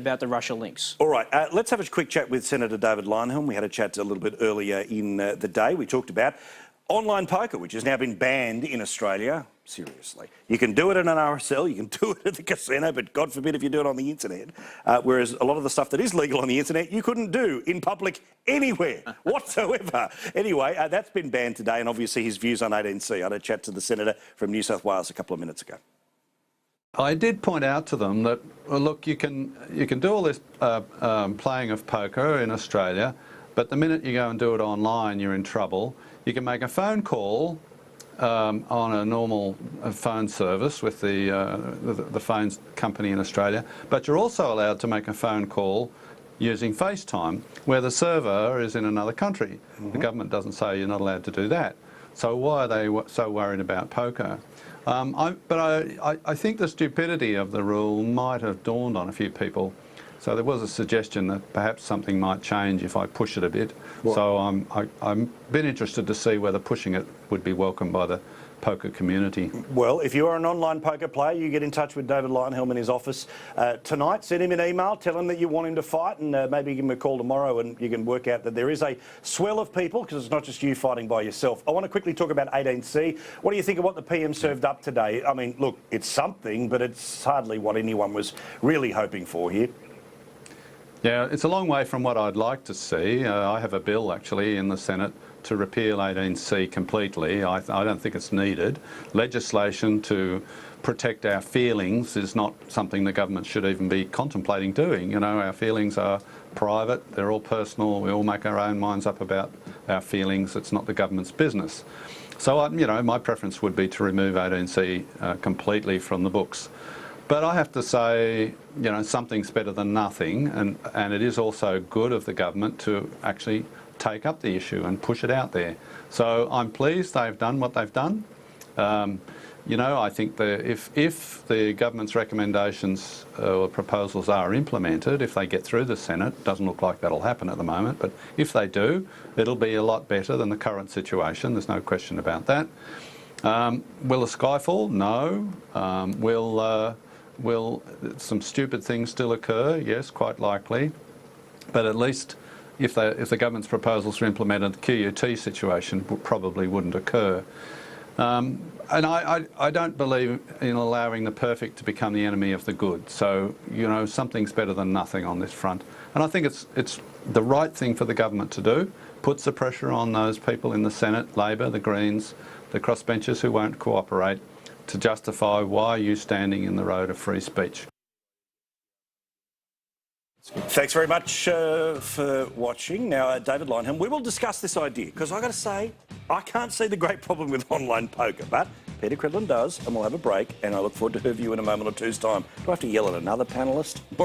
about the Russia links. All right, let's have a quick chat with Senator David Leyonhjelm. We had a chat a little bit earlier in the day. We talked about online poker, which has now been banned in Australia. Seriously. You can do it in an RSL, you can do it at the casino, but God forbid if you do it on the internet. Whereas a lot of the stuff that is legal on the internet, you couldn't do in public anywhere whatsoever. Anyway, that's been banned today, and obviously his views on 18C. I had a chat to the Senator from New South Wales a couple of minutes ago. I did point out to them that, well, look, you can do all this playing of poker in Australia, but the minute you go and do it online, you're in trouble. You can make a phone call on a normal phone service with the phone company in Australia, but you're also allowed to make a phone call using FaceTime, where the server is in another country. The government doesn't say you're not allowed to do that. So why are they so worried about poker? I think the stupidity of the rule might have dawned on a few people. So there was a suggestion that perhaps something might change if I push it a bit. What? So I'm a bit interested to see whether pushing it would be welcomed by the poker community. Well, if you are an online poker player, you get in touch with David Leyonhjelm in his office tonight. Send him an email, tell him that you want him to fight, and maybe give him a call tomorrow, and you can work out that there is a swell of people, because it's not just you fighting by yourself. I want to quickly talk about 18C. What do you think of what the PM served up today? I mean, look, it's something, but it's hardly what anyone was really hoping for here. Yeah, it's a long way from what I'd like to see. I have a bill actually in the Senate to repeal 18C completely. I don't think it's needed. Legislation to protect our feelings is not something the government should even be contemplating doing. You know, our feelings are private, they're all personal, we all make our own minds up about our feelings. It's not the government's business. So, you know, my preference would be to remove 18C completely from the books. But I have to say, you know, something's better than nothing, and it is also good of the government to actually take up the issue and push it out there. So I'm pleased they've done what they've done. You know, I think that if the government's recommendations or proposals are implemented, if they get through the Senate, doesn't look like that'll happen at the moment, but if they do, it'll be a lot better than the current situation, there's no question about that. Will a sky fall? No. Will some stupid things still occur? Yes, quite likely. But at least if the government's proposals are implemented, the QUT situation probably wouldn't occur. And I don't believe in allowing the perfect to become the enemy of the good. So, you know, something's better than nothing on this front. And I think it's the right thing for the government to do. Puts the pressure on those people in the Senate, Labor, the Greens, the crossbenchers who won't cooperate, to justify why you're standing in the road of free speech. Thanks very much for watching. Now, David Leyonhjelm, we will discuss this idea, because I've got to say, I can't see the great problem with online poker, but Peter Cridland does, and we'll have a break, and I look forward to her view in a moment or two's time. Do I have to yell at another panellist?